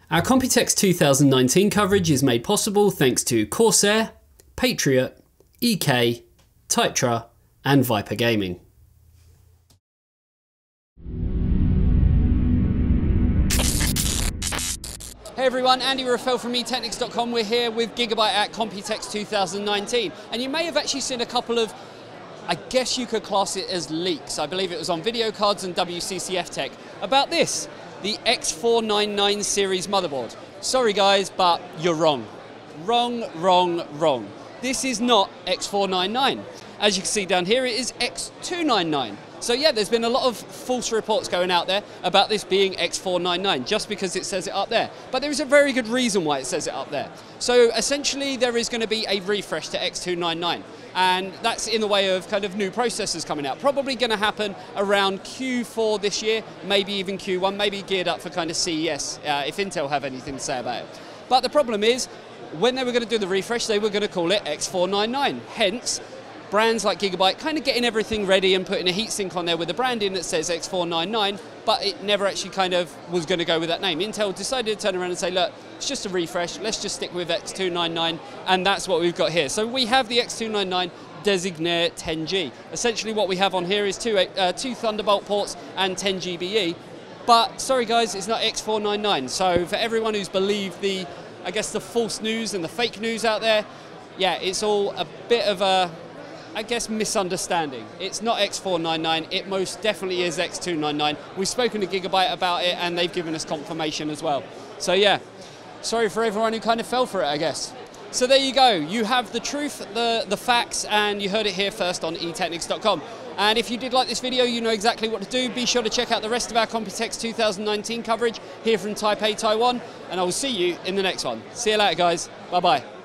Our Computex 2019 coverage is made possible thanks to Corsair, Patriot, EK, Typtra and Viper Gaming. Hey everyone, Andy Raffel from eTeknix.com. We're here with Gigabyte at Computex 2019, and you may have actually seen a couple of, I guess you could class it as leaks. I believe it was on video cards and WCCF Tech about this, the X499 series motherboard. Sorry guys, but you're wrong. Wrong. This is not X499. As you can see down here, it is X299. So yeah, there's been a lot of false reports going out there about this being X499 just because it says it up there. But there is a very good reason why it says it up there. So essentially there is going to be a refresh to X299, and that's in the way of kind of new processors coming out. Probably going to happen around Q4 this year, maybe even Q1, maybe geared up for kind of CES if Intel have anything to say about it. But the problem is, when they were going to do the refresh, they were going to call it X499. Hence, brands like Gigabyte kind of getting everything ready and putting a heatsink on there with the branding that says X499, but it never actually kind of was going to go with that name. Intel decided to turn around and say, look, it's just a refresh, let's just stick with X299, and that's what we've got here. So we have the X299 Designare 10G. Essentially what we have on here is two Thunderbolt ports and 10 GBE, but sorry guys, it's not X499. So for everyone who's believed the, I guess, the false news and the fake news out there, yeah, it's all a bit of a, I guess, misunderstanding. It's not X499, it most definitely is X299. We've spoken to Gigabyte about it and they've given us confirmation as well. So yeah, sorry for everyone who kind of fell for it, I guess. So there you go, you have the truth, the facts, and you heard it here first on eTeknix.com. And if you did like this video, you know exactly what to do. Be sure to check out the rest of our Computex 2019 coverage here from Taipei, Taiwan, and I will see you in the next one. See you later guys, bye bye.